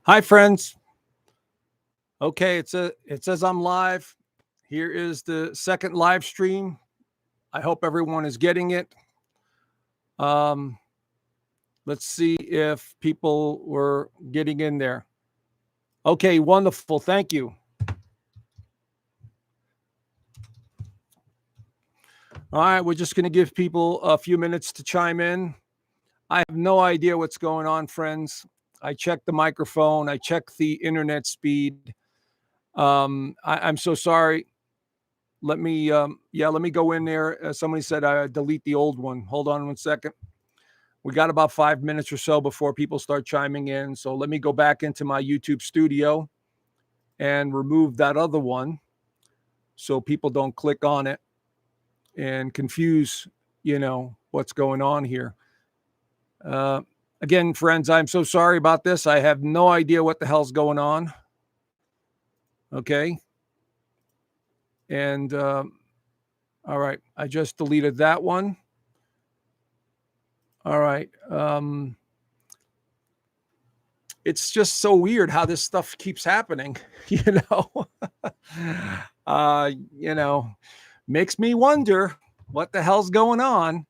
Hi, friends. Okay, it says I'm live. Here is the second live stream. I hope everyone is getting it. Um, let's see if people were getting in there. Okay, wonderful. Thank you. All right, we're just going to give people a few minutes to chime in. I have no idea what's going on, friends. I checked the microphone. I checked the internet speed. I'm so sorry. Let me, let me go in there. Somebody said delete the old one. Hold on one second. We got about 5 minutes or so before people start chiming in. So let me go back into my YouTube studio and remove that other one so people don't click on it and confuse, what's going on here. Again, friends, I'm so sorry about this. I have no idea what the hell's going on. Okay. And all right, I just deleted that one. All right. It's just so weird how this stuff keeps happening, you know. You know, makes me wonder what the hell's going on.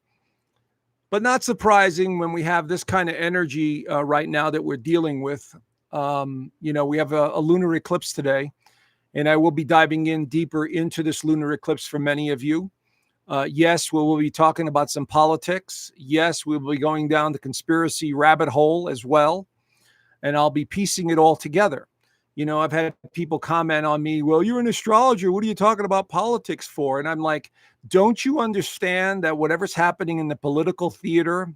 But not surprising when we have this kind of energy right now that we're dealing with. We have a lunar eclipse today, and I will be diving in deeper into this lunar eclipse for many of you. Yes, we will be talking about some politics. Yes, we will be going down the conspiracy rabbit hole as well. And I'll be piecing it all together. I've had people comment on me, well, you're an astrologer. What are you talking about politics for? And I'm like, don't you understand that whatever's happening in the political theater,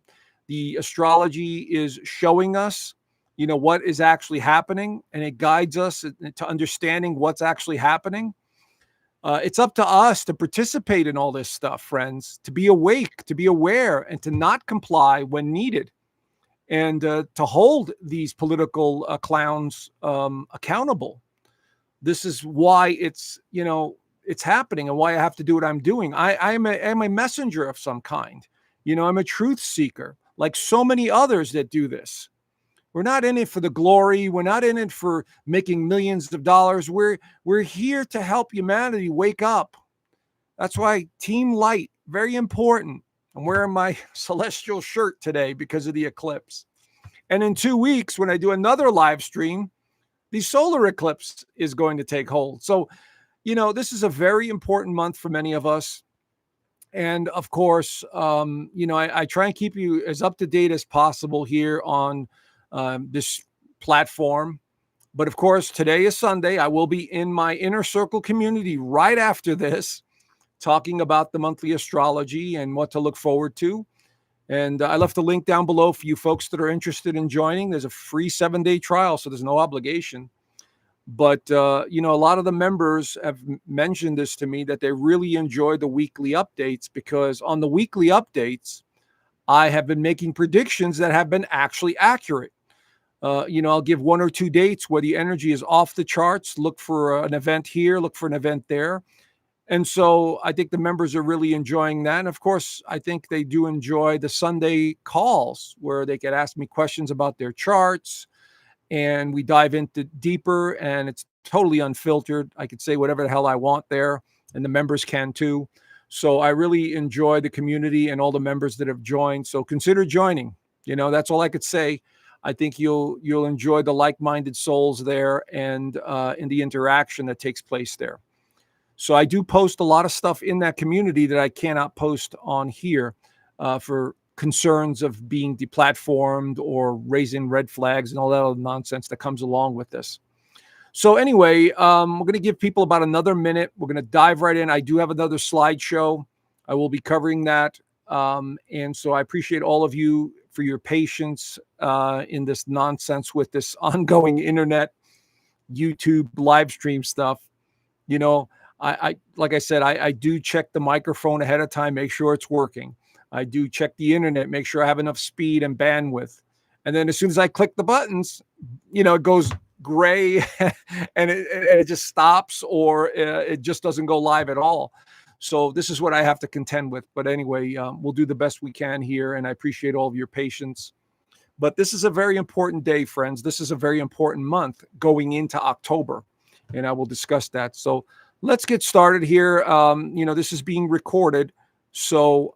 the astrology is showing us, what is actually happening, and it guides us to understanding what's actually happening. It's up to us to participate in all this stuff, friends, to be awake, to be aware, and to not comply when needed. And to hold these political clowns accountable. This is why it's happening and why I have to do what I'm doing. I'm a messenger of some kind. I'm a truth seeker, like so many others that do this. We're not in it for the glory. We're not in it for making millions of dollars. We're here to help humanity wake up. That's why Team Light, very important. I'm wearing my celestial shirt today because of the eclipse. And in 2 weeks, when I do another live stream, the solar eclipse is going to take hold. So, this is a very important month for many of us. And of course, I try and keep you as up to date as possible here on this platform. But of course, today is Sunday. I will be in my inner circle community right after this, talking about the monthly astrology and what to look forward to. And I left a link down below for you folks that are interested in joining. There's a free 7-day trial, so there's no obligation. But, a lot of the members have mentioned this to me, that they really enjoy the weekly updates, because on the weekly updates, I have been making predictions that have been actually accurate. I'll give 1 or 2 dates where the energy is off the charts. Look for an event here, look for an event there. And so I think the members are really enjoying that. And of course, I think they do enjoy the Sunday calls where they can ask me questions about their charts, and we dive into deeper, and it's totally unfiltered. I could say whatever the hell I want there, and the members can too. So I really enjoy the community and all the members that have joined. So consider joining. That's all I could say. I think you'll enjoy the like-minded souls there, and in the interaction that takes place there. So I do post a lot of stuff in that community that I cannot post on here for concerns of being deplatformed or raising red flags and all that other nonsense that comes along with this. So anyway, we're going to give people about another minute. We're going to dive right in. I do have another slideshow. I will be covering that. And so I appreciate all of you for your patience in this nonsense with this ongoing internet, YouTube live stream stuff. I like I said, I do check the microphone ahead of time, make sure it's working. I do check the internet, make sure I have enough speed and bandwidth. And then as soon as I click the buttons, it goes gray and it just stops, or it just doesn't go live at all. So this is what I have to contend with. But anyway, we'll do the best we can here. And I appreciate all of your patience. But this is a very important day, friends. This is a very important month going into October, and I will discuss that. So let's get started here. This is being recorded. So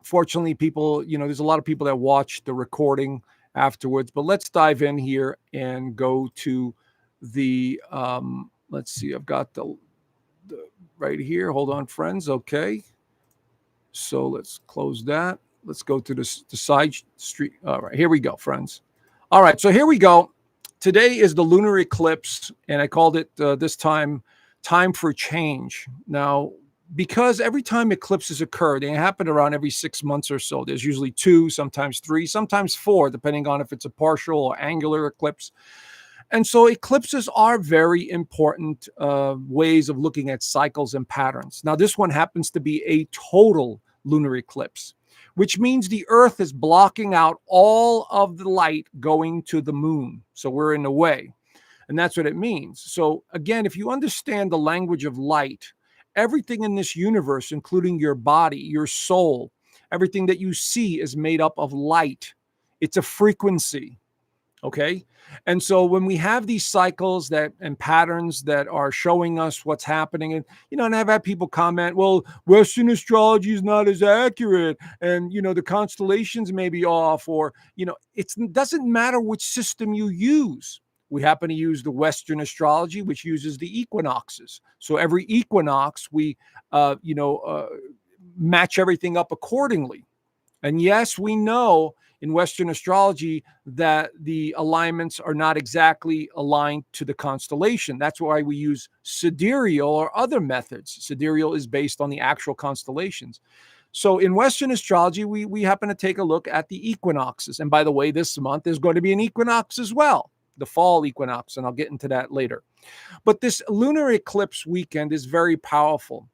fortunately, people, there's a lot of people that watch the recording afterwards. But let's dive in here and go to the, let's see, I've got the right here. Hold on, friends. Okay. So let's close that. Let's go to the side street. All right, here we go, friends. All right, so here we go. Today is the lunar eclipse, and I called it this time for change. Now, because every time eclipses occur, they happen around every 6 months or so. There's usually 2, sometimes 3, sometimes 4, depending on if it's a partial or angular eclipse. And so eclipses are very important ways of looking at cycles and patterns. Now, this one happens to be a total lunar eclipse, which means the Earth is blocking out all of the light going to the moon. So we're in the way. And that's what it means. So again, if you understand the language of light, everything in this universe, including your body, your soul, everything that you see is made up of light. It's a frequency. Okay. And so when we have these cycles and patterns that are showing us what's happening, and I've had people comment, well, Western astrology is not as accurate, and the constellations may be off, or it doesn't matter which system you use. We happen to use the Western astrology, which uses the equinoxes. So every equinox, we match everything up accordingly. And yes, we know in Western astrology that the alignments are not exactly aligned to the constellation. That's why we use sidereal or other methods. Sidereal is based on the actual constellations. So in Western astrology, we happen to take a look at the equinoxes. And by the way, this month there's going to be an equinox as well, the fall equinox, and I'll get into that later. But this lunar eclipse weekend is very powerful.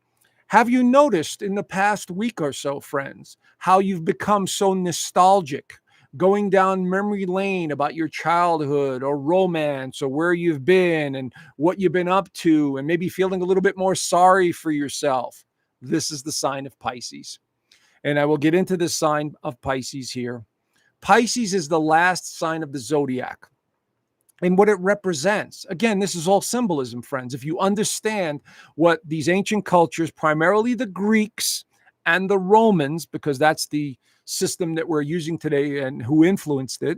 Have you noticed in the past week or so, friends, how you've become so nostalgic, going down memory lane about your childhood or romance or where you've been and what you've been up to, and maybe feeling a little bit more sorry for yourself? This is the sign of Pisces. And I will get into the sign of Pisces here. Pisces is the last sign of the zodiac. And what it represents. Again, this is all symbolism, friends. If you understand what these ancient cultures, primarily the Greeks and the Romans, because that's the system that we're using today and who influenced it,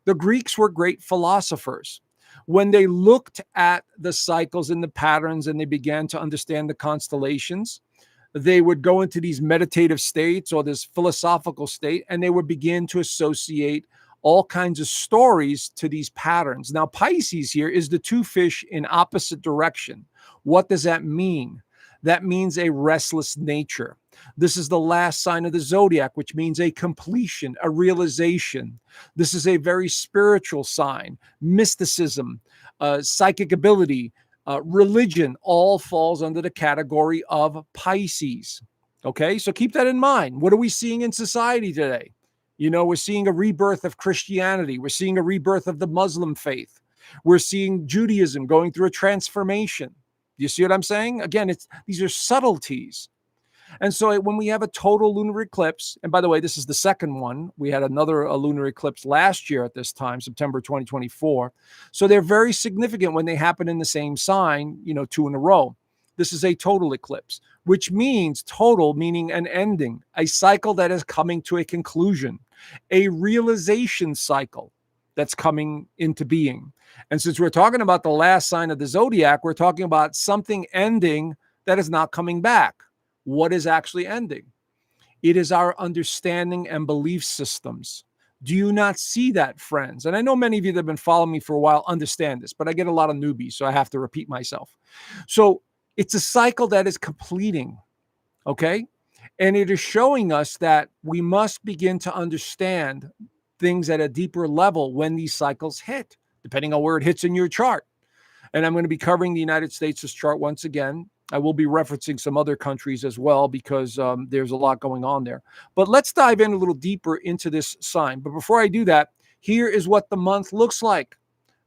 the Greeks were great philosophers. When they looked at the cycles and the patterns and they began to understand the constellations, they would go into these meditative states or this philosophical state, and they would begin to associate all kinds of stories to these patterns. Now, Pisces here is the 2 fish in opposite direction. What does that mean? That means a restless nature. This is the last sign of the zodiac, which means a completion, a realization. This is a very spiritual sign. Mysticism, psychic ability, religion, all falls under the category of Pisces. Okay, so keep that in mind. What are we seeing in society today? We're seeing a rebirth of Christianity. We're seeing a rebirth of the Muslim faith. We're seeing Judaism going through a transformation. You see what I'm saying? Again, these are subtleties. And so when we have a total lunar eclipse, and by the way, this is the second one. We had another lunar eclipse last year at this time, September 2024. So they're very significant when they happen in the same sign, 2 in a row. This is a total eclipse, which means total, meaning an ending, a cycle that is coming to a conclusion, a realization cycle that's coming into being. And since we're talking about the last sign of the zodiac, we're talking about something ending that is not coming back. What is actually ending? It is our understanding and belief systems. Do you not see that, friends? And I know many of you that have been following me for a while understand this, but I get a lot of newbies, so I have to repeat myself. So it's a cycle that is completing, okay? And it is showing us that we must begin to understand things at a deeper level when these cycles hit, depending on where it hits in your chart. And I'm going to be covering the United States' chart once again. I will be referencing some other countries as well because there's a lot going on there. But let's dive in a little deeper into this sign. But before I do that, here is what the month looks like.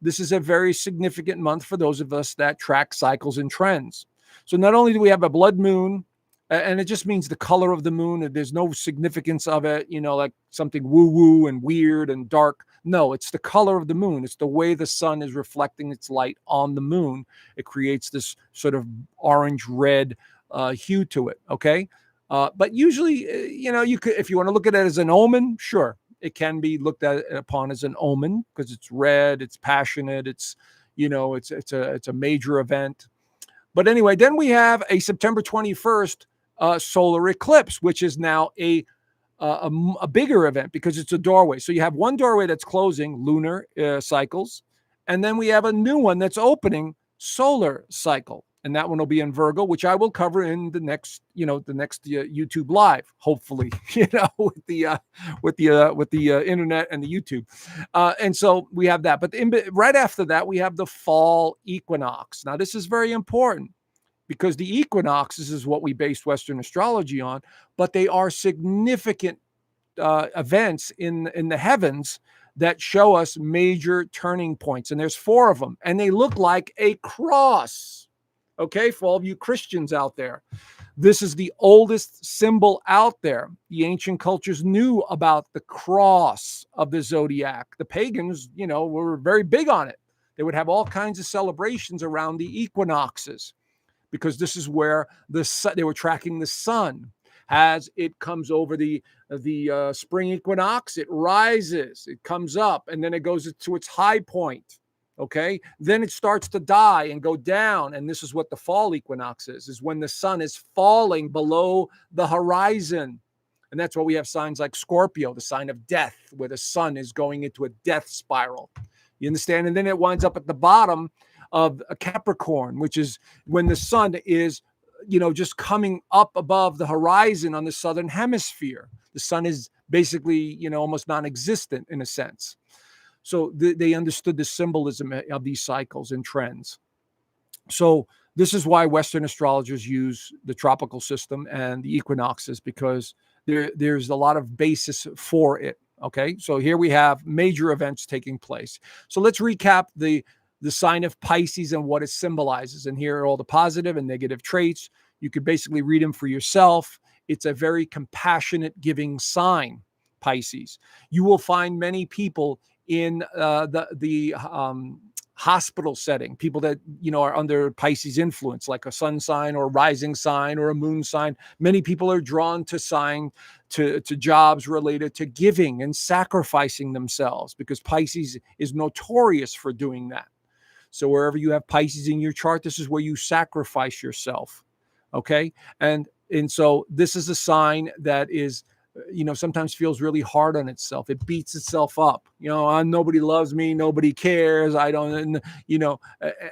This is a very significant month for those of us that track cycles and trends. So not only do we have a blood moon And it just means the color of the moon. And there's no significance of it, like something woo woo and weird and dark. No, it's the color of the moon. It's the way the sun is reflecting its light on the moon. It creates this sort of orange red hue to it. Okay. But usually, you could, if you want to look at it as an omen, sure, it can be looked at upon as an omen because it's red, it's passionate, it's a major event. But anyway, then we have a September 21st solar eclipse, which is now a bigger event because it's a doorway. So you have one doorway that's closing, lunar cycles, and then we have a new one that's opening, solar cycle, and that one will be in Virgo, which I will cover in the next YouTube live, hopefully, with the internet and the YouTube, and so we have that. But right after that, we have the fall equinox. Now, this is very important, because the equinoxes is what we based Western astrology on, but they are significant events in the heavens that show us major turning points. And there's 4 of them, and they look like a cross. Okay, for all of you Christians out there, this is the oldest symbol out there. The ancient cultures knew about the cross of the zodiac. The pagans, were very big on it. They would have all kinds of celebrations around the equinoxes, because this is where they were tracking the sun as it comes over the spring equinox. It rises, it comes up, and then it goes to its high point. Okay, then it starts to die and go down, and this is what the fall equinox is when the sun is falling below the horizon. And that's why we have signs like Scorpio, the sign of death, where the sun is going into a death spiral. You understand? And then it winds up at the bottom of a Capricorn, which is when the sun is, just coming up above the horizon on the southern hemisphere. The sun is basically, almost non-existent in a sense. So they understood the symbolism of these cycles and trends. So this is why Western astrologers use the tropical system and the equinoxes, because there's a lot of basis for it. Okay, so here we have major events taking place. So let's recap the sign of Pisces and what it symbolizes. And here are all the positive and negative traits. You could basically read them for yourself. It's a very compassionate, giving sign, Pisces. You will find many people in the hospital setting, people that are under Pisces influence, like a sun sign or a rising sign or a moon sign. Many people are drawn to jobs related to giving and sacrificing themselves, because Pisces is notorious for doing that. So wherever you have Pisces in your chart, this is where you sacrifice yourself. Okay, and so this is a sign that is, sometimes feels really hard on itself. It beats itself up. Nobody loves me. Nobody cares. I don't,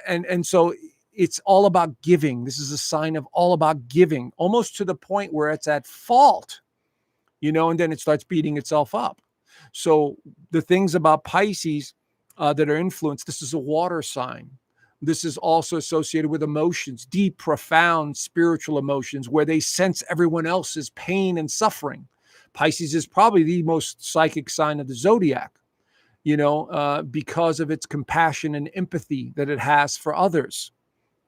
and so it's all about giving. This is a sign of all about giving, almost to the point where it's at fault, and then it starts beating itself up. So the things about Pisces that are influenced, this is a water sign. This is also associated with emotions, deep, profound spiritual emotions, where they sense everyone else's pain and suffering. Pisces is probably the most psychic sign of the zodiac, because of its compassion and empathy that it has for others.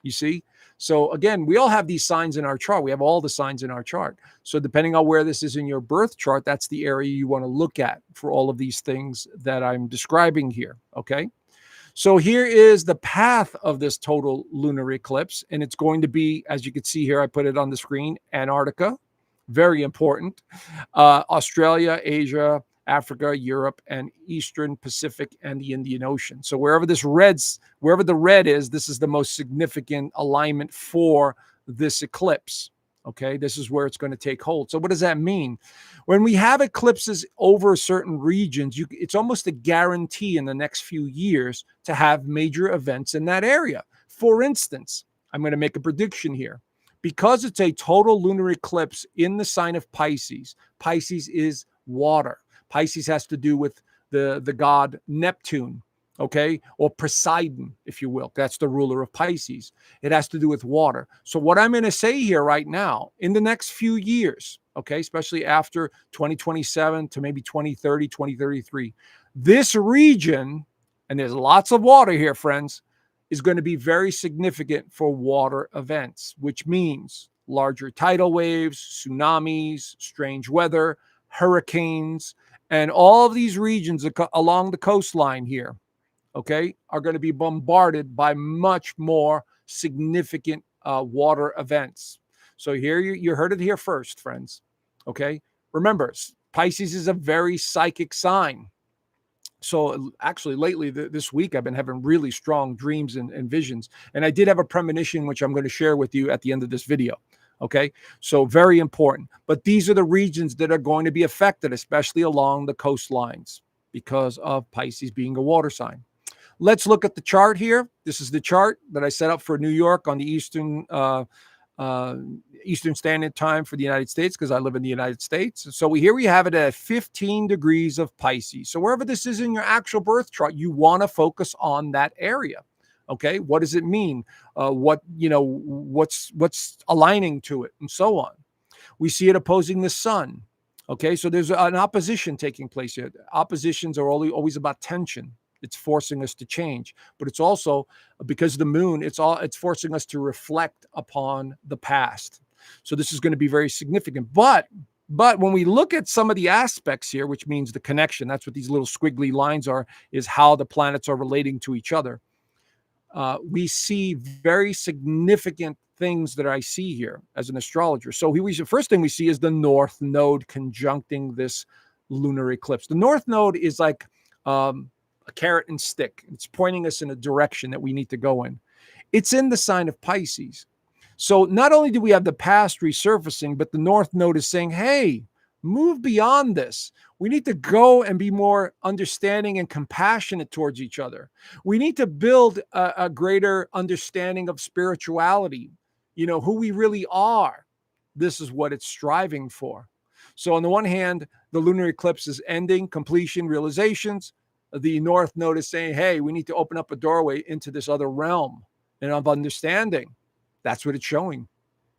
You see? So again, we all have these signs in our chart. We have all the signs in our chart. So depending on where this is in your birth chart, that's the area you want to look at for all of these things that I'm describing here. Okay? So here is the path of this total lunar eclipse. And it's going to be, as you can see here, I put it on the screen, Antarctica. Very important. Australia, Asia, Africa, Europe, and Eastern Pacific, and the Indian Ocean. So wherever the red is, this is the most significant alignment for this eclipse. Okay, this is where it's going to take hold. So what does that mean? When we have eclipses over certain regions, it's almost a guarantee in the next few years to have major events in that area. For instance, I'm going to make a prediction here. Because it's a total lunar eclipse in the sign of Pisces, Pisces is water. Pisces has to do with the god Neptune, okay, or Poseidon, if you will. That's the ruler of Pisces. It has to do with water. So what I'm going to say here right now, in the next few years, okay, especially after 2027 to maybe 2030, 2033, this region, and there's lots of water here, friends, is going to be very significant for water events, which means larger tidal waves, tsunamis, strange weather, hurricanes, and all of these regions along the coastline here, okay, are going to be bombarded by much more significant water events. So here you heard it here first, friends. Okay, remember, Pisces is a very psychic sign. So actually lately this week I've been having really strong dreams and visions, and I did have a premonition which I'm going to share with you at the end of this video. Okay, so very important. But these are the regions that are going to be affected, especially along the coastlines, because of Pisces being a water sign. Let's look at the chart here. This is the chart that I set up for New York on the Eastern Standard Time for the United States, because I live in the United States. So here we have it at 15 degrees of Pisces. So wherever this is in your actual birth chart, you want to focus on that area. Okay, what does it mean? What's aligning to it, and so on. We see it opposing the sun. Okay, so there's an opposition taking place here. Oppositions are always about tension. It's forcing us to change, but it's also, because of the moon, it's forcing us to reflect upon the past. So this is going to be very significant. But when we look at some of the aspects here, which means the connection, that's what these little squiggly lines are, is how the planets are relating to each other. We see very significant things that I see here as an astrologer. So the first thing we see is the North Node conjuncting this lunar eclipse. The North Node is like a carrot and stick. It's pointing us in a direction that we need to go in. It's in the sign of Pisces. So not only do we have the past resurfacing, but the North Node is saying, hey, move beyond this. We need to go and be more understanding and compassionate towards each other. We need to build a greater understanding of spirituality, who we really are. This is what it's striving for. So on the one hand, the lunar eclipse is ending, completion, realizations. The North Node is saying, hey, we need to open up a doorway into this other realm and of understanding. That's what it's showing.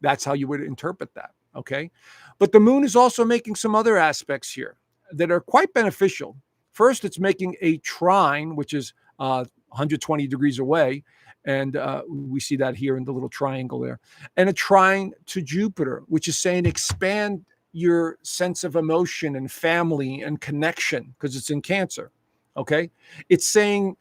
That's how you would interpret that. Okay. But the moon is also making some other aspects here that are quite beneficial. First, it's making a trine, which is 120 degrees away. And we see that here in the little triangle there. And a trine to Jupiter, which is saying expand your sense of emotion and family and connection, because it's in Cancer. Okay. It's saying,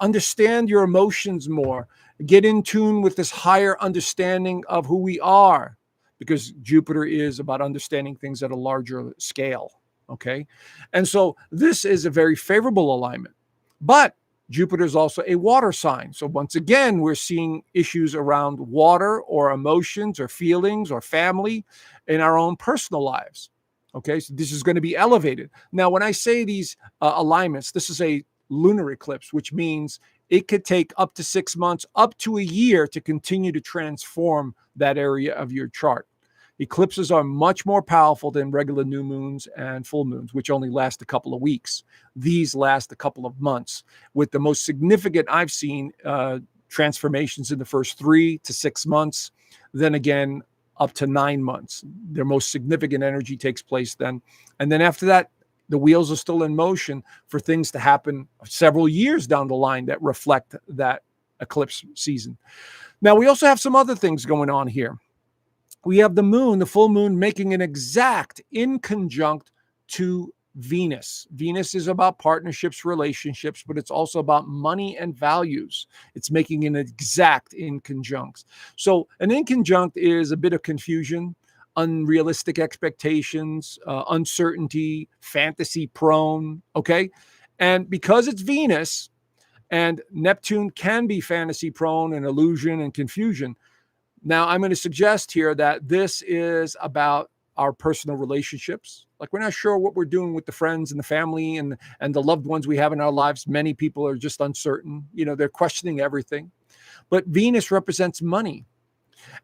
understand your emotions more, get in tune with this higher understanding of who we are, because Jupiter is about understanding things at a larger scale. Okay. And so this is a very favorable alignment, but Jupiter is also a water sign. So once again, we're seeing issues around water or emotions or feelings or family in our own personal lives. Okay, so this is going to be elevated. Now, when I say these alignments, this is a lunar eclipse, which means it could take up to 6 months, up to a year to continue to transform that area of your chart. Eclipses are much more powerful than regular new moons and full moons, which only last a couple of weeks. These last a couple of months, with the most significant I've seen transformations in the first 3 to 6 months. Then again, up to 9 months. Their most significant energy takes place then. And then after that, the wheels are still in motion for things to happen several years down the line that reflect that eclipse season. Now, we also have some other things going on here. We have the moon, the full moon, making an exact in conjunct to Venus. Venus is about partnerships, relationships, but it's also about money and values. It's making an exact in conjunct. So an in conjunct is a bit of confusion, unrealistic expectations, uncertainty, fantasy prone. Okay. And because it's Venus, and Neptune can be fantasy prone and illusion and confusion. Now, I'm going to suggest here that this is about our personal relationships. Like, we're not sure what we're doing with the friends and the family and the loved ones we have in our lives. Many people are just uncertain. They're questioning everything. But Venus represents money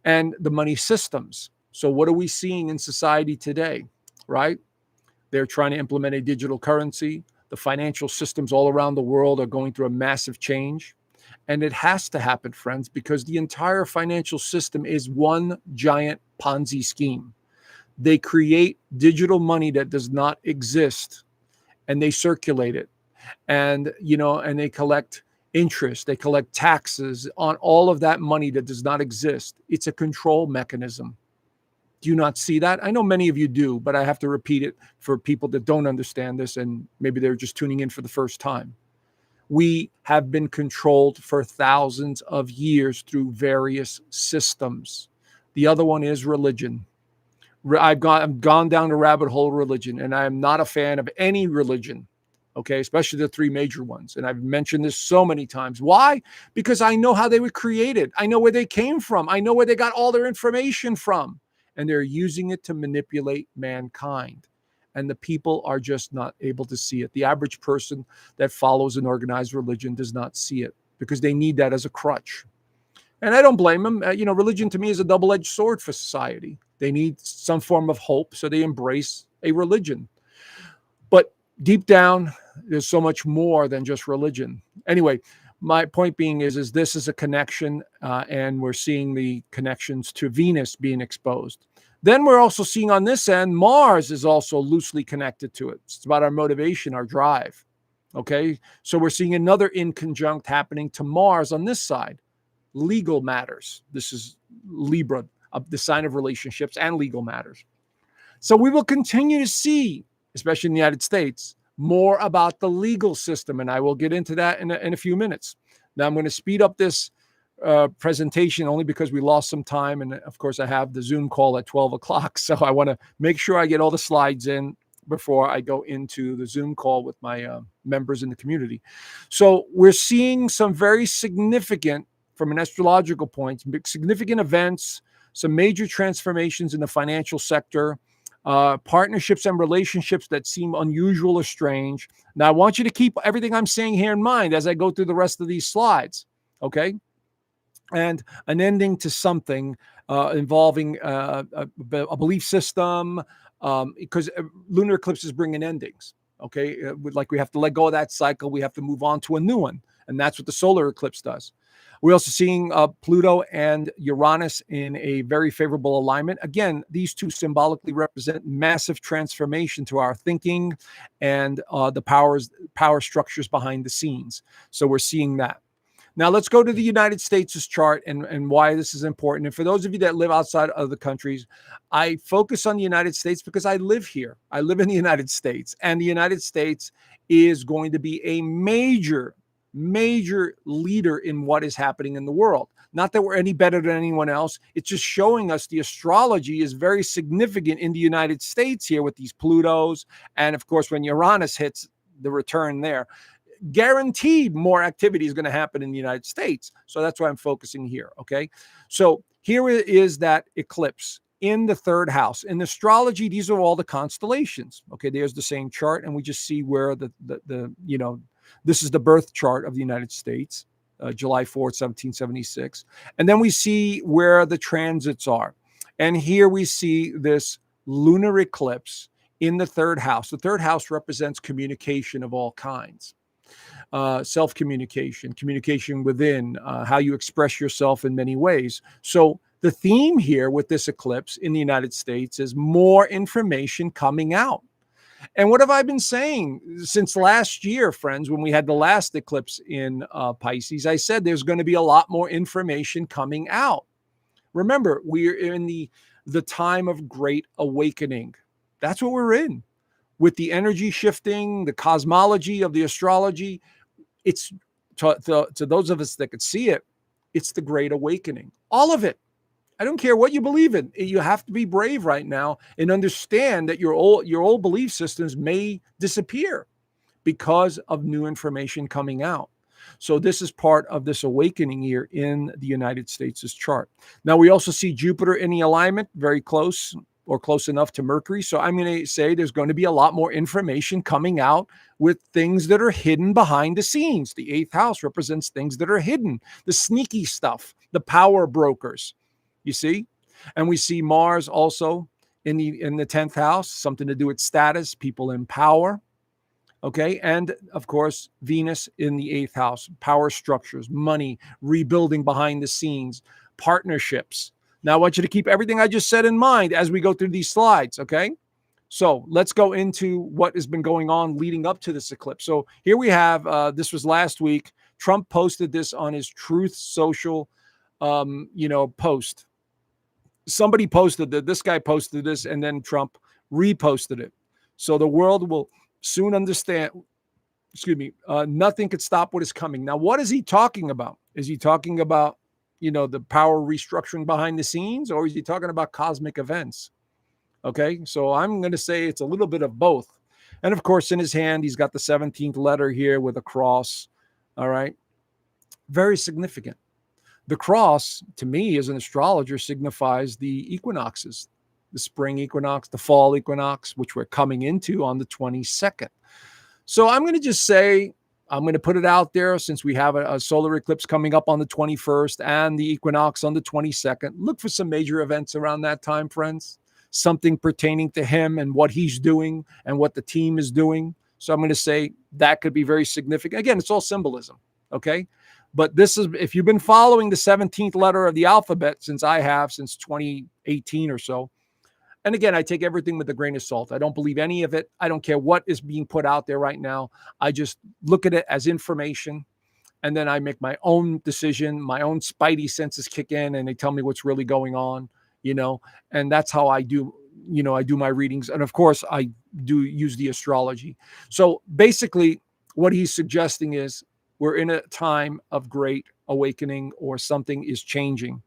and the money systems. So what are we seeing in society today, right? They're trying to implement a digital currency. The financial systems all around the world are going through a massive change. And it has to happen, friends, because the entire financial system is one giant Ponzi scheme. They create digital money that does not exist, and they circulate it. And, and they collect interest, they collect taxes on all of that money that does not exist. It's a control mechanism. Do you not see that? I know many of you do, but I have to repeat it for people that don't understand this and maybe they're just tuning in for the first time. We have been controlled for thousands of years through various systems. The other one is religion. I've gone down the rabbit hole of religion, and I am not a fan of any religion, okay, especially the three major ones. And I've mentioned this so many times. Why? Because I know how they were created. I know where they came from. I know where they got all their information from. And they're using it to manipulate mankind. And the people are just not able to see it. The average person that follows an organized religion does not see it because they need that as a crutch. And I don't blame them. Religion to me is a double-edged sword for society. They need some form of hope, so they embrace a religion. But deep down, there's so much more than just religion. Anyway, my point being is this is a connection, and we're seeing the connections to Venus being exposed. Then we're also seeing on this end, Mars is also loosely connected to it. It's about our motivation, our drive. Okay, so we're seeing another inconjunct happening to Mars on this side. Legal matters. This is Libra, the sign of relationships and legal matters. So we will continue to see, especially in the United States, more about the legal system. And I will get into that in a few minutes. Now I'm going to speed up this presentation only because we lost some time. And of course, I have the Zoom call at 12 o'clock. So I want to make sure I get all the slides in before I go into the Zoom call with my members in the community. So we're seeing some very significant, from an astrological point, significant events, some major transformations in the financial sector, partnerships and relationships that seem unusual or strange. Now, I want you to keep everything I'm saying here in mind as I go through the rest of these slides, okay? And an ending to something involving a belief system, because lunar eclipses bring in endings, okay? Like we have to let go of that cycle. We have to move on to a new one. And that's what the solar eclipse does. We're also seeing Pluto and Uranus in a very favorable alignment. Again, these two symbolically represent massive transformation to our thinking and the power structures behind the scenes. So we're seeing that. Now let's go to the United States' chart and why this is important. And for those of you that live outside of the countries, I focus on the United States because I live here. I live in the United States, and the United States is going to be a major leader in what is happening in the world. Not that we're any better than anyone else. It's just showing us the astrology is very significant in the United States here with these Plutos. And of course, when Uranus hits the return there, guaranteed more activity is going to happen in the United States. So that's why I'm focusing here. Okay. So here is that eclipse in the third house. In astrology, these are all the constellations. Okay. There's the same chart. And we just see where this is the birth chart of the United States, July 4th, 1776. And then we see where the transits are. And here we see this lunar eclipse in the third house. The third house represents communication of all kinds, self-communication, communication within, how you express yourself in many ways. So the theme here with this eclipse in the United States is more information coming out. And what have I been saying since last year, friends, when we had the last eclipse in Pisces? I said there's going to be a lot more information coming out. Remember, we're in the time of great awakening. That's what we're in. With the energy shifting, the cosmology of the astrology, it's to those of us that could see it, it's the great awakening. All of it. I don't care what you believe in. You have to be brave right now and understand that your old belief systems may disappear because of new information coming out. So this is part of this awakening year in the United States' chart. Now, we also see Jupiter in the alignment, very close or close enough to Mercury. So I'm going to say there's going to be a lot more information coming out with things that are hidden behind the scenes. The eighth house represents things that are hidden, the sneaky stuff, the power brokers. You see? And we see Mars also in the 10th house, something to do with status, people in power. Okay. And of course, Venus in the 8th house, power structures, money, rebuilding behind the scenes, partnerships. Now I want you to keep everything I just said in mind as we go through these slides. Okay. So let's go into what has been going on leading up to this eclipse. So here we have, this was last week. Trump posted this on his Truth Social, post. somebody posted that this guy posted this, and then Trump reposted it. So the world will soon understand, excuse me, nothing could stop what is coming. Now, what is he talking about? Is he talking about, the power restructuring behind the scenes, or is he talking about cosmic events? Okay, so I'm going to say it's a little bit of both. And of course, in his hand, he's got the 17th letter here with a cross. All right, very significant. The cross, to me, as an astrologer, signifies the equinoxes, the spring equinox, the fall equinox, which we're coming into on the 22nd. So I'm going to just say, I'm going to put it out there, since we have a solar eclipse coming up on the 21st and the equinox on the 22nd. Look for some major events around that time, friends. Something pertaining to him and what he's doing and what the team is doing. So I'm going to say that could be very significant. Again, it's all symbolism. Okay. But this is, if you've been following the 17th letter of the alphabet, since I have, since 2018 or so. And again, I take everything with a grain of salt. I don't believe any of it. I don't care what is being put out there right now. I just look at it as information. And then I make my own decision. My own spidey senses kick in and they tell me what's really going on, and that's how I do, I do my readings. And of course, I do use the astrology. So basically, what he's suggesting is we're in a time of great awakening, or something is changing.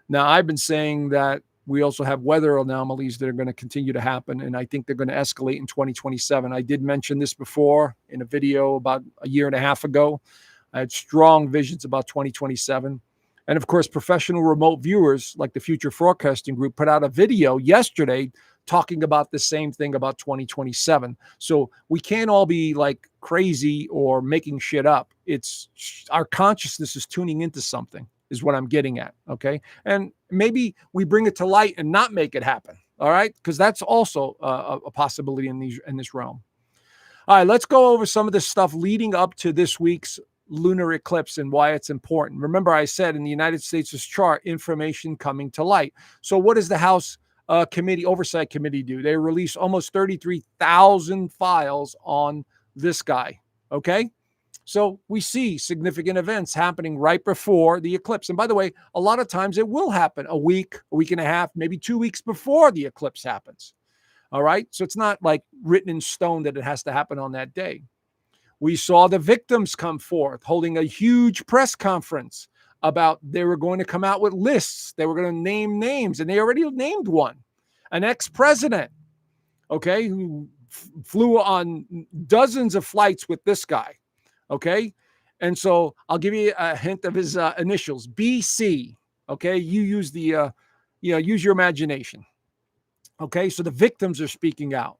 Now, I've been saying that we also have weather anomalies that are going to continue to happen, and I think they're going to escalate in 2027. I did mention this before in a video about a year and a half ago. I had strong visions about 2027. And of course, professional remote viewers like the Future Forecasting Group put out a video yesterday talking about the same thing about 2027. So we can't all be like crazy or making shit up. It's our consciousness is tuning into something, is what I'm getting at. Okay. And maybe we bring it to light and not make it happen. All right. Because that's also a possibility in this realm. All right. Let's go over some of this stuff leading up to this week's lunar eclipse and why it's important. Remember, I said in the United States' chart, information coming to light. So what does the House Oversight Committee do? They release almost 33,000 files on this guy. Okay. So we see significant events happening right before the eclipse. And by the way, a lot of times it will happen a week and a half, maybe 2 weeks before the eclipse happens. All right. So it's not like written in stone that it has to happen on that day. We saw the victims come forth holding a huge press conference about they were going to come out with lists. They were going to name names, and they already named one, an ex-president, okay, who flew on dozens of flights with this guy, okay? And so I'll give you a hint of his initials, BC, okay? You use use your imagination, okay? So the victims are speaking out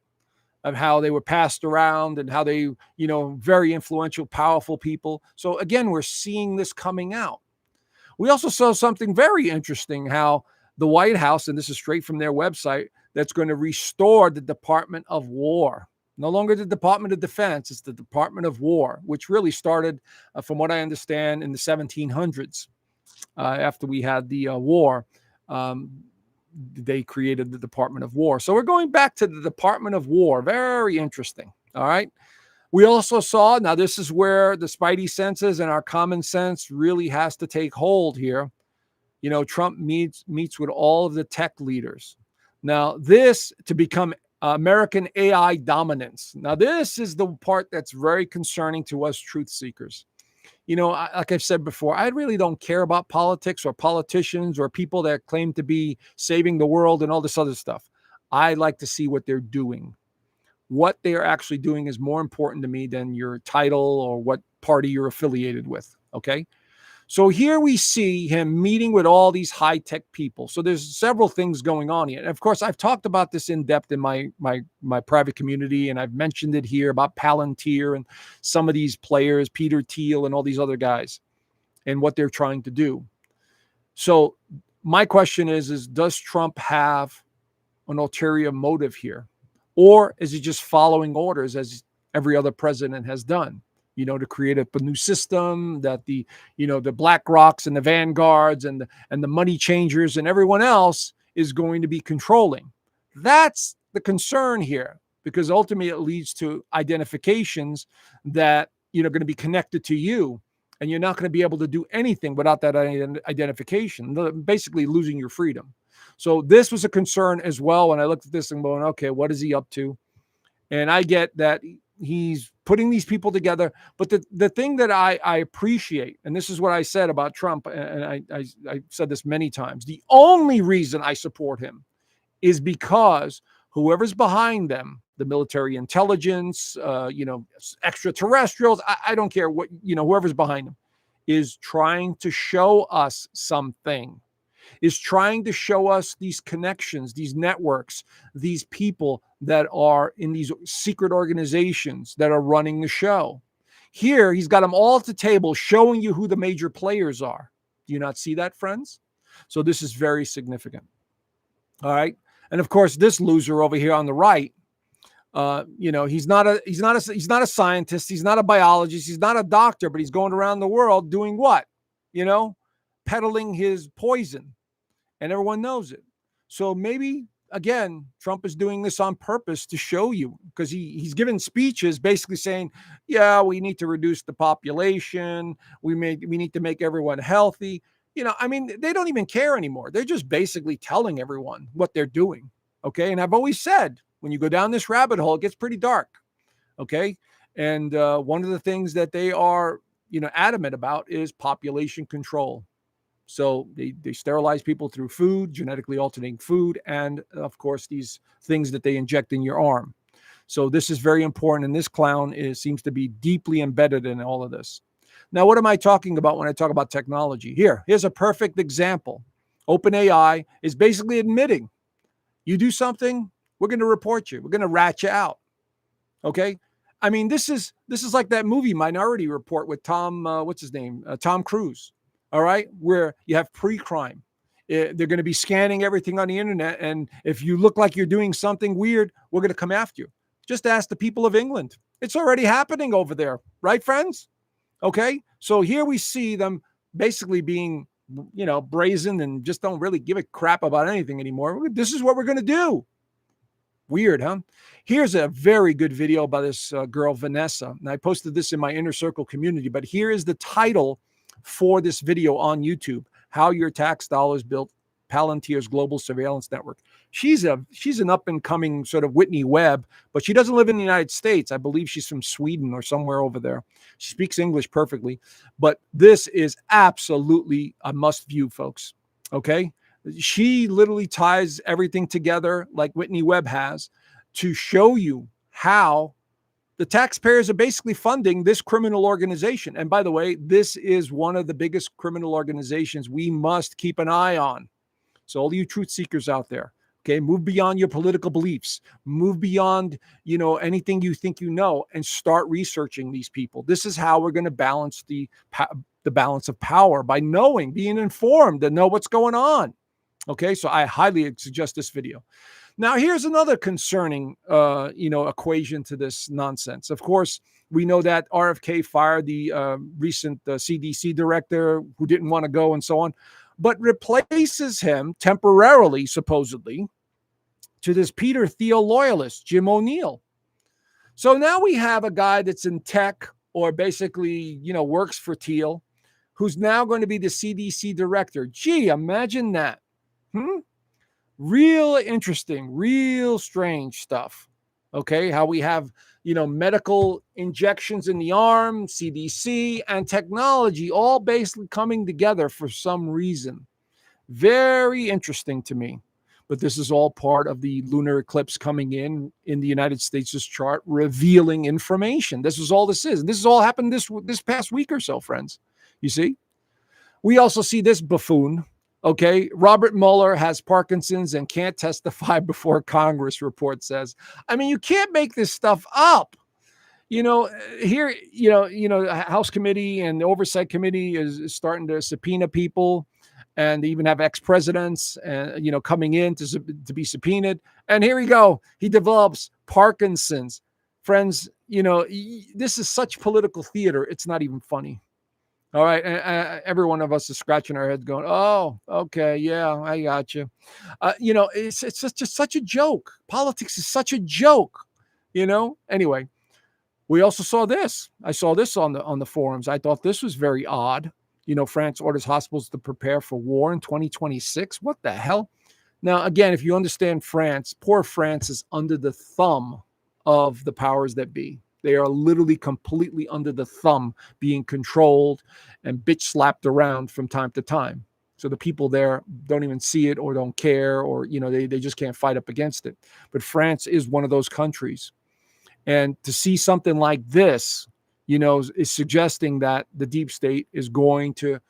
of how they were passed around and how they, very influential, powerful people. So again, we're seeing this coming out. We also saw something very interesting, how the White House, and this is straight from their website, that's going to restore the Department of War. No longer the Department of Defense, it's the Department of War, which really started, from what I understand, in the 1700s. After we had the war, they created the Department of War. So we're going back to the Department of War. Very interesting. All right. We also saw, now this is where the spidey senses and our common sense really has to take hold here. Trump meets with all of the tech leaders. Now this to become American AI dominance. Now this is the part that's very concerning to us truth seekers. Like I've said before, I really don't care about politics or politicians or people that claim to be saving the world and all this other stuff. I like to see what they're doing. What they are actually doing is more important to me than your title or what party you're affiliated with. Okay. So here we see him meeting with all these high-tech people. So there's several things going on here. And of course, I've talked about this in depth in my private community, and I've mentioned it here about Palantir and some of these players, Peter Thiel and all these other guys, and what they're trying to do. So my question is does Trump have an ulterior motive here? Or is he just following orders as every other president has done? To create a new system that the Black Rocks and the Vanguards and the money changers and everyone else is going to be controlling. That's the concern here, because ultimately it leads to identifications that are going to be connected to you, and you're not going to be able to do anything without that identification, basically losing your freedom. So this was a concern as well when I looked at this and going, okay, what is he up to? And I get that he's putting these people together. But the thing that I appreciate, and this is what I said about Trump, and I said this many times, the only reason I support him is because whoever's behind them, the military intelligence, extraterrestrials, I don't care what, whoever's behind them, is trying to show us something, is trying to show us these connections, these networks, these people that are in these secret organizations that are running the show. Here, he's got them all at the table showing you who the major players are. Do you not see that, friends? So this is very significant. All right. And of course, this loser over here on the right, he's not a scientist. He's not a biologist. He's not a doctor, but he's going around the world doing what? Peddling his poison, and everyone knows it. So maybe, again, Trump is doing this on purpose to show you, because he's given speeches basically saying, yeah, we need to reduce the population. We need to make everyone healthy. They don't even care anymore. They're just basically telling everyone what they're doing. Okay. And I've always said, when you go down this rabbit hole, it gets pretty dark. Okay. And one of the things that they are, adamant about is population control. So they sterilize people through food, genetically alternating food, and of course, these things that they inject in your arm. So this is very important. And this clown seems to be deeply embedded in all of this. Now, what am I talking about when I talk about technology? Here's a perfect example. OpenAI is basically admitting, you do something, we're going to report you. We're going to rat you out. Okay. I mean, this is like that movie Minority Report with Tom Cruise. All right. Where you have pre-crime. They're going to be scanning everything on the internet. And if you look like you're doing something weird, we're going to come after you. Just ask the people of England. It's already happening over there. Right, friends? Okay. So here we see them basically being, brazen and just don't really give a crap about anything anymore. This is what we're going to do. Weird, huh? Here's a very good video by this girl, Vanessa. And I posted this in my Inner Circle community, but here is the title for this video on YouTube: How Your Tax Dollars Built Palantir's Global Surveillance Network. She's an up and coming sort of Whitney Webb, but she doesn't live in the United States. I believe she's from Sweden or somewhere over there. She speaks English perfectly, but this is absolutely a must view, folks. Okay. She literally ties everything together like Whitney Webb has to show you how the taxpayers are basically funding this criminal organization. And by the way, this is one of the biggest criminal organizations we must keep an eye on. So all you truth seekers out there, okay, move beyond your political beliefs, move beyond, anything you think and start researching these people. This is how we're going to balance the balance of power, by being informed and know what's going on. Okay, so I highly suggest this video. Now, here's another concerning, equation to this nonsense. Of course, we know that RFK fired the recent CDC director who didn't want to go and so on, but replaces him temporarily, supposedly, to this Peter Thiel loyalist, Jim O'Neill. So now we have a guy that's in tech, or basically, works for Thiel, who's now going to be the CDC director. Gee, imagine that. Real interesting, real strange stuff. Okay, how we have, medical injections in the arm, CDC, and technology all basically coming together for some reason. Very interesting to me. But this is all part of the lunar eclipse coming in the United States' chart, revealing information. This is all this is. And this has all happened this past week or so, friends. You see? We also see this buffoon. Okay, Robert Mueller has Parkinson's and can't testify before Congress, report says. I mean, you can't make this stuff up. Here, House Committee and the Oversight Committee is starting to subpoena people, and they even have ex-presidents, coming in to be subpoenaed. And here we go. He develops Parkinson's. Friends, this is such political theater. It's not even funny. All right. Every one of us is scratching our heads going, oh, okay. Yeah, I got you. It's just such a joke. Politics is such a joke, Anyway, we also saw this. I saw this on the forums. I thought this was very odd. France orders hospitals to prepare for war in 2026. What the hell? Now, again, if you understand France, poor France is under the thumb of the powers that be. They are literally completely under the thumb, being controlled and bitch slapped around from time to time. So the people there don't even see it or don't care, or, they just can't fight up against it. But France is one of those countries. And to see something like this, is suggesting that the deep state is going to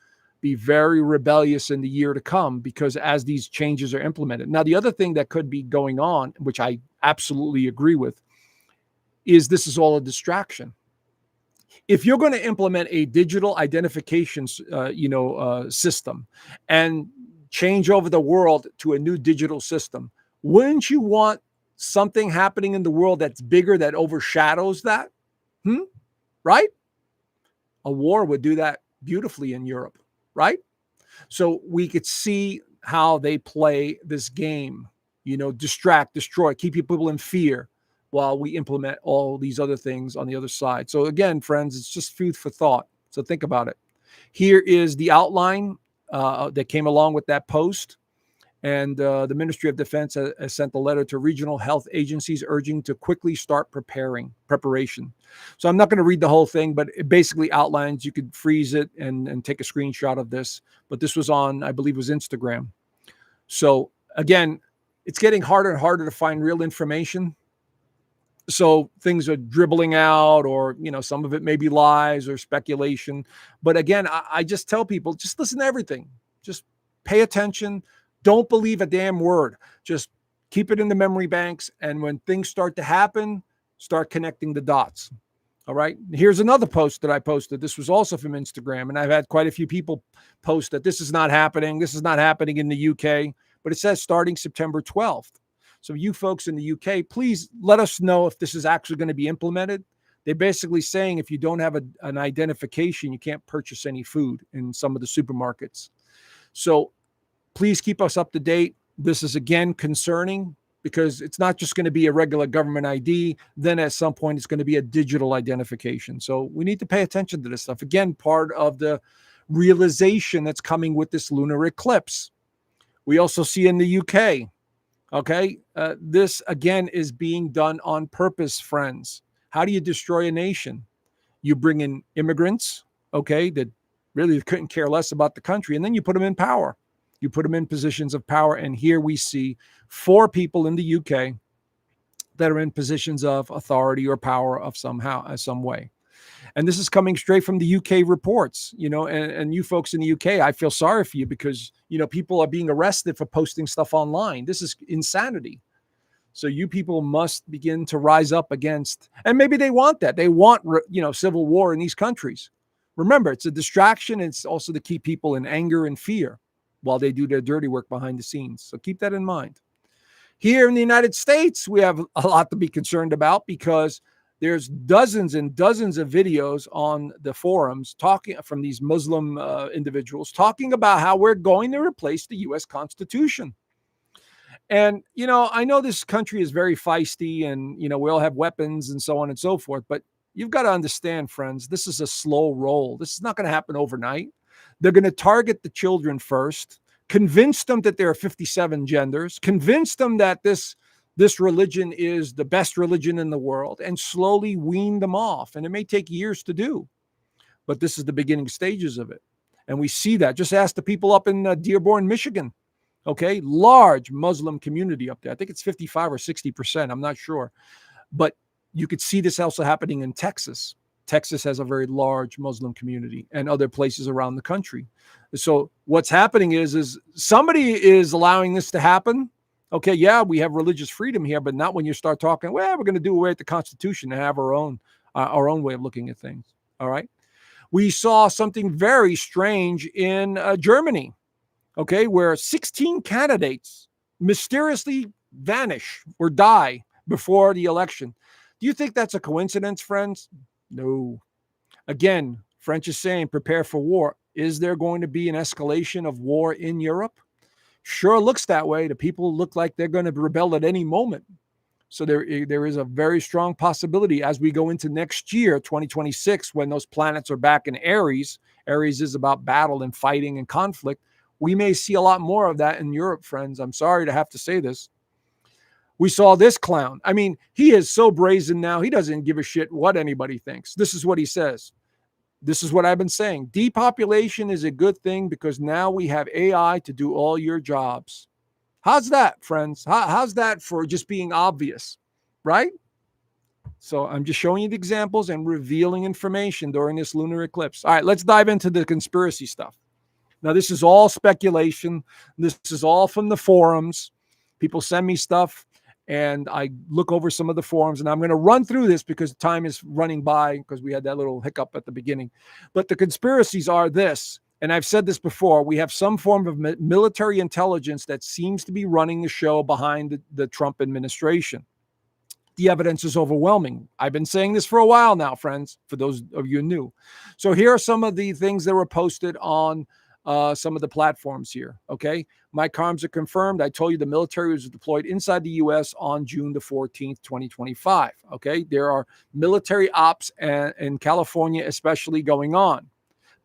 be very rebellious in the year to come, because as these changes are implemented. Now, the other thing that could be going on, which I absolutely agree with, is this is all a distraction. If you're going to implement a digital identification, system and change over the world to a new digital system, wouldn't you want something happening in the world that's bigger, that overshadows that? Right? A war would do that beautifully in Europe, right? So we could see how they play this game, distract, destroy, keep people in fear while we implement all these other things on the other side. So again, friends, it's just food for thought. So think about it. Here is the outline that came along with that post. And the Ministry of Defense has sent a letter to regional health agencies urging to quickly start preparation. So I'm not going to read the whole thing, but it basically outlines, you could freeze it and take a screenshot of this. But this was on, I believe, was Instagram. So again, it's getting harder and harder to find real information. So things are dribbling out, or, some of it may be lies or speculation. But again, I just tell people, just listen to everything. Just pay attention. Don't believe a damn word. Just keep it in the memory banks. And when things start to happen, start connecting the dots. All right. Here's another post that I posted. This was also from Instagram. And I've had quite a few people post that this is not happening. This is not happening in the UK. But it says starting September 12th. So you folks in the UK, please let us know if this is actually going to be implemented. They're basically saying if you don't have an identification, you can't purchase any food in some of the supermarkets. So please keep us up to date. This is, again, concerning, because it's not just going to be a regular government ID. Then at some point, it's going to be a digital identification. So we need to pay attention to this stuff. Again, part of the realization that's coming with this lunar eclipse. We also see in the UK, okay, this, again, is being done on purpose, friends. How do you destroy a nation? You bring in immigrants, okay, that really couldn't care less about the country, and then you put them in power. You put them in positions of power. And here we see 4 people in the UK that are in positions of authority or power of some way. And this is coming straight from the UK reports, and you folks in the UK, I feel sorry for you, because, people are being arrested for posting stuff online. This is insanity. So you people must begin to rise up against, and maybe they want that. They want, civil war in these countries. Remember, it's a distraction. It's also to keep people in anger and fear while they do their dirty work behind the scenes. So keep that in mind. Here in the United States, we have a lot to be concerned about, because there's dozens and dozens of videos on the forums talking from these Muslim individuals talking about how we're going to replace the U.S. Constitution. And, I know this country is very feisty, and, we all have weapons and so on and so forth. But you've got to understand, friends, this is a slow roll. This is not going to happen overnight. They're going to target the children first, convince them that there are 57 genders, convince them that this religion is the best religion in the world, and slowly wean them off. And it may take years to do, but this is the beginning stages of it. And we see that. Just ask the people up in Dearborn, Michigan. Okay, large Muslim community up there. I think it's 55 or 60%. I'm not sure. But you could see this also happening in Texas. Texas has a very large Muslim community, and other places around the country. So what's happening is somebody is allowing this to happen. Okay, yeah, we have religious freedom here, but not when you start talking, well, we're going to do away with the Constitution and have our own way of looking at things. All right. We saw something very strange in Germany, okay, where 16 candidates mysteriously vanish or die before the election. Do you think that's a coincidence, friends? No. Again, French is saying, prepare for war. Is there going to be an escalation of war in Europe? Sure looks that way. The people look like they're going to rebel at any moment. So there is a very strong possibility as we go into next year, 2026, when those planets are back in Aries. Aries is about battle and fighting and conflict. We may see a lot more of that in Europe, friends. I'm sorry to have to say this. We saw this clown. I mean, he is so brazen now. He doesn't give a shit what anybody thinks. This is what he says. This is what I've been saying. Depopulation is a good thing because now we have AI to do all your jobs. How's that, friends? How's that for just being obvious, right? So I'm just showing you the examples and revealing information during this lunar eclipse. All right, let's dive into the conspiracy stuff. Now, this is all speculation. This is all from the forums. People send me stuff, and I look over some of the forums, and I'm going to run through this because time is running by because we had that little hiccup at the beginning. But the conspiracies are this, and I've said this before, we have some form of military intelligence that seems to be running the show behind the Trump administration. The evidence is overwhelming. I've been saying this for a while now, friends, for those of you new. So here are some of the things that were posted on some of the platforms here, okay? My comms are confirmed. I told you the military was deployed inside the U.S. on June the 14th, 2025, okay? There are military ops in California especially going on.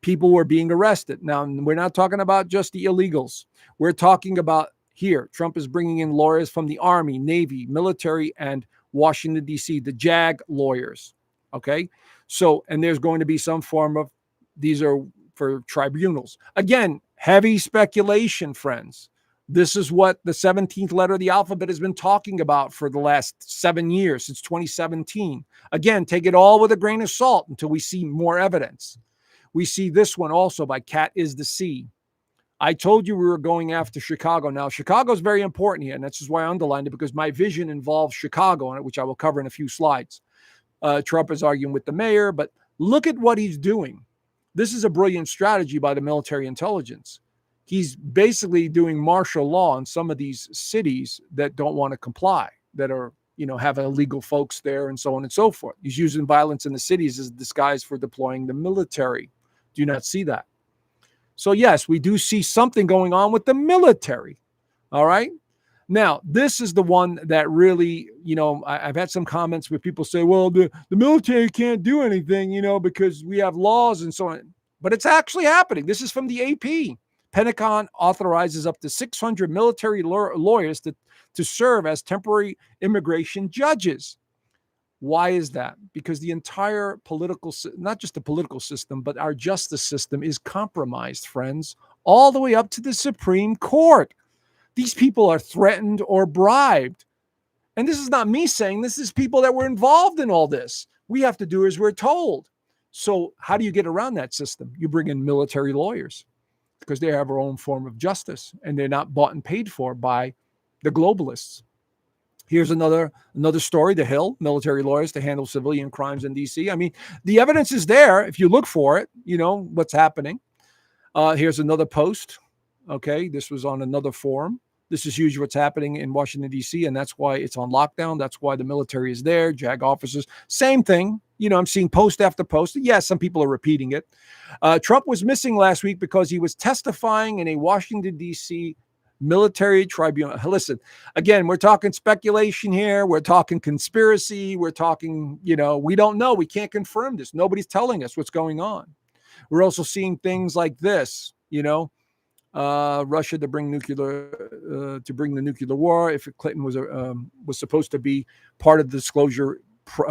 People were being arrested. Now, we're not talking about just the illegals. We're talking about here, Trump is bringing in lawyers from the Army, Navy, military, and Washington, D.C., the JAG lawyers, okay? So, and there's going to be some form of, these are for tribunals. Again, heavy speculation, friends. This is what the 17th letter of the alphabet has been talking about for the last 7 years, since 2017. Again, take it all with a grain of salt until we see more evidence. We see this one also by Cat is the Sea. I told you we were going after Chicago. Now, Chicago is very important here, and that's just why I underlined it, because my vision involves Chicago, which I will cover in a few slides. Trump is arguing with the mayor, but look at what he's doing. This is a brilliant strategy by the military intelligence. He's basically doing martial law in some of these cities that don't want to comply, that are, have illegal folks there and so on and so forth. He's using violence in the cities as a disguise for deploying the military. Do you not see that? So yes, we do see something going on with the military. All right. Now, this is the one that really, I've had some comments where people say, well, the military can't do anything, because we have laws and so on. But it's actually happening. This is from the AP. Pentagon authorizes up to 600 military lawyers to serve as temporary immigration judges. Why is that? Because the entire political, not just the political system, but our justice system is compromised, friends, all the way up to the Supreme Court. These people are threatened or bribed. And this is not me saying this, is people that were involved in all this. We have to do as we're told. So how do you get around that system? You bring in military lawyers because they have their own form of justice and they're not bought and paid for by the globalists. Here's another story, The Hill, military lawyers to handle civilian crimes in D.C. I mean, the evidence is there. If you look for it, what's happening. Here's another post. Okay, this was on another forum. This is usually what's happening in Washington, D.C., and that's why it's on lockdown. That's why the military is there, JAG officers. Same thing. I'm seeing post after post. Yes, some people are repeating it. Trump was missing last week because he was testifying in a Washington, D.C. military tribunal. Listen, again, we're talking speculation here. We're talking conspiracy. We're talking, we don't know. We can't confirm this. Nobody's telling us what's going on. We're also seeing things like this, Russia to bring the nuclear war. If Clinton was supposed to be part of the disclosure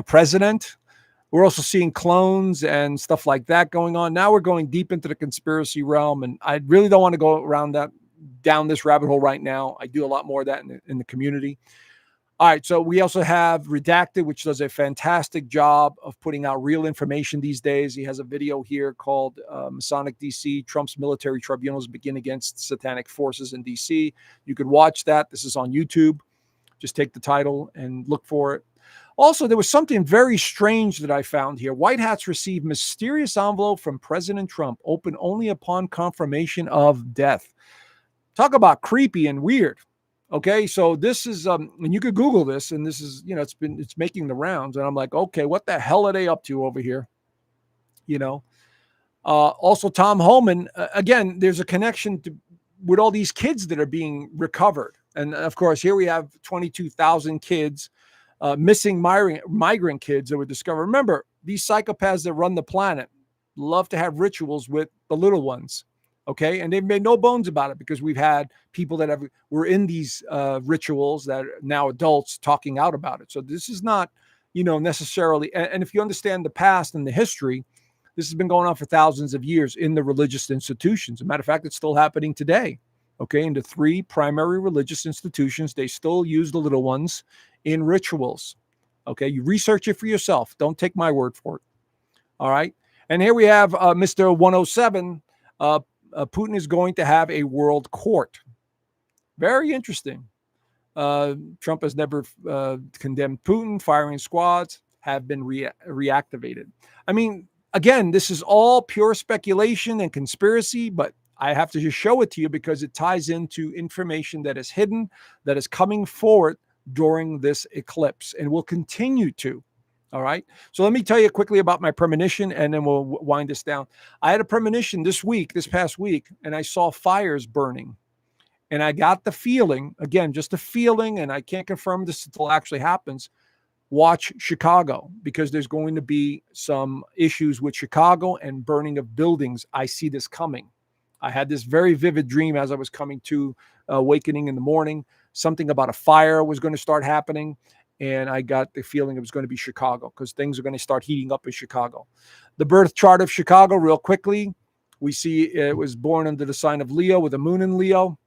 president. We're also seeing clones and stuff like that going on. Now we're going deep into the conspiracy realm, and I really don't want to go down this rabbit hole right now. I do a lot more of that in the community. All right, so we also have Redacted, which does a fantastic job of putting out real information these days. He has a video here called Masonic DC, Trump's Military Tribunals Begin Against Satanic Forces in DC. You could watch that. This is on YouTube. Just take the title and look for it. Also, there was something very strange that I found here. White Hats received mysterious envelope from President Trump, open only upon confirmation of death. Talk about creepy and weird. Okay, so this is and you could Google this, and this is, it's making the rounds, and I'm like, okay, what the hell are they up to over here? Also Tom Homan, again, there's a connection with all these kids that are being recovered, and of course here we have 22,000 kids, missing migrant kids that were discovered. Remember, these psychopaths that run the planet love to have rituals with the little ones. Okay. And they've made no bones about it, because we've had people that were in these rituals that are now adults talking out about it. So this is not, necessarily. And if you understand the past and the history, this has been going on for thousands of years in the religious institutions. As a matter of fact, it's still happening today. Okay. In the 3 primary religious institutions, they still use the little ones in rituals. Okay. You research it for yourself. Don't take my word for it. All right. And here we have Mr. 107. Putin is going to have a world court. Very interesting. Trump has never condemned Putin. Firing squads have been reactivated. I mean, again, this is all pure speculation and conspiracy, but I have to just show it to you because it ties into information that is hidden, that is coming forward during this eclipse, and will continue to. All right. So let me tell you quickly about my premonition, and then we'll wind this down. I had a premonition this past week, and I saw fires burning. And I got the feeling, again, just a feeling, and I can't confirm this until it actually happens. Watch Chicago, because there's going to be some issues with Chicago and burning of buildings. I see this coming. I had this very vivid dream as I was coming to awakening in the morning. Something about a fire was going to start happening. And I got the feeling it was going to be Chicago, because things are going to start heating up in Chicago. The birth chart of Chicago, real quickly, we see it was born under the sign of Leo with a moon in Leo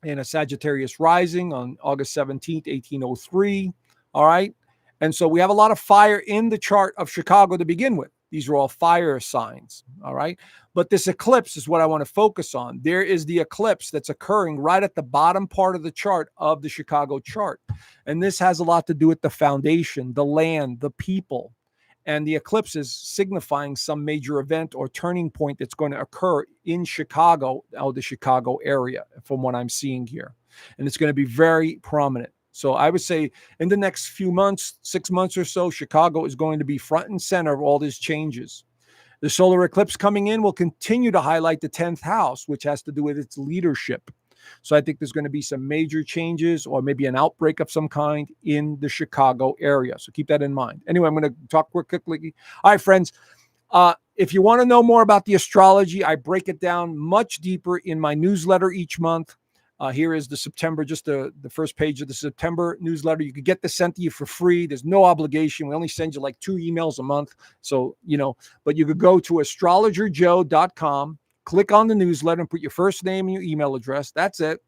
and a Sagittarius rising on August 17th, 1803. All right. And so we have a lot of fire in the chart of Chicago to begin with. These are all fire signs. All right. But this eclipse is what I want to focus on. There is the eclipse that's occurring right at the bottom part of the chart of the Chicago chart. And this has a lot to do with the foundation, the land, the people. And the eclipse is signifying some major event or turning point that's going to occur in Chicago, or the Chicago area, from what I'm seeing here. And it's going to be very prominent. So I would say in the next few months, 6 months or so, Chicago is going to be front and center of all these changes. The solar eclipse coming in will continue to highlight the 10th house, which has to do with its leadership. So I think there's going to be some major changes, or maybe an outbreak of some kind in the Chicago area. So keep that in mind. Anyway, I'm going to talk quickly. All right, friends. If you want to know more about the astrology, I break it down much deeper in my newsletter each month. Here is the September, just the first page of the September newsletter. You could get this sent to you for free. There's no obligation. We only send you like 2 emails a month. So, but you could go to astrologerjoe.com, click on the newsletter, and put your first name and your email address. That's it.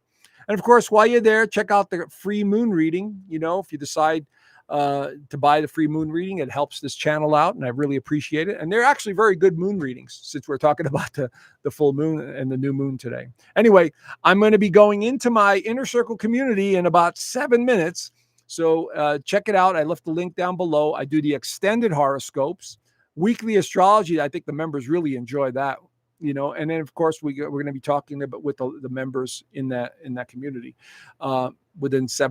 And of course, while you're there, check out the free moon reading. If you decide to buy the free moon reading, it helps this channel out, and I really appreciate it. And they're actually very good moon readings, since we're talking about the full moon and the new moon today. Anyway, I'm going to be going into my Inner Circle community in about 7 minutes. So check it out. I left the link down below. I do the extended horoscopes, weekly astrology. I think the members really enjoy that. And then of course we're going to be talking about with the members in that community within 6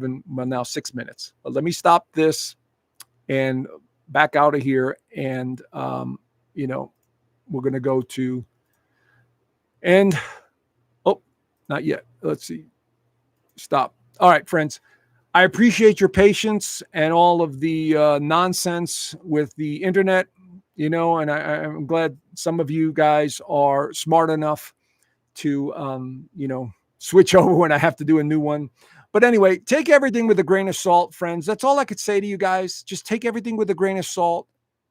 minutes. But let me stop this and back out of here, and we're going to go to not yet. Let's see. Stop. All right, friends. I appreciate your patience and all of the nonsense with the internet. And I'm glad some of you guys are smart enough to, switch over when I have to do a new one. But anyway, take everything with a grain of salt, friends. That's all I could say to you guys. Just take everything with a grain of salt.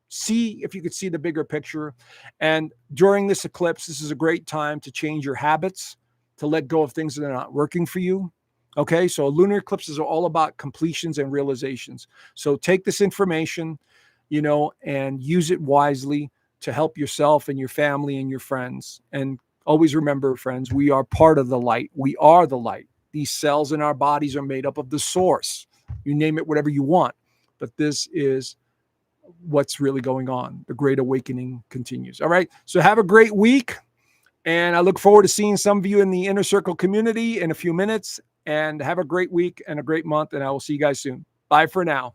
See if you could see the bigger picture. And during this eclipse, this is a great time to change your habits, to let go of things that are not working for you. Okay, so lunar eclipses are all about completions and realizations. So take this information, and use it wisely to help yourself and your family and your friends. And always remember, friends, we are part of the light. We are the light. These cells in our bodies are made up of the source. You name it whatever you want. But this is what's really going on. The Great Awakening continues. All right. So have a great week. And I look forward to seeing some of you in the Inner Circle community in a few minutes. And have a great week and a great month. And I will see you guys soon. Bye for now.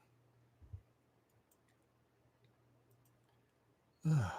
Ugh.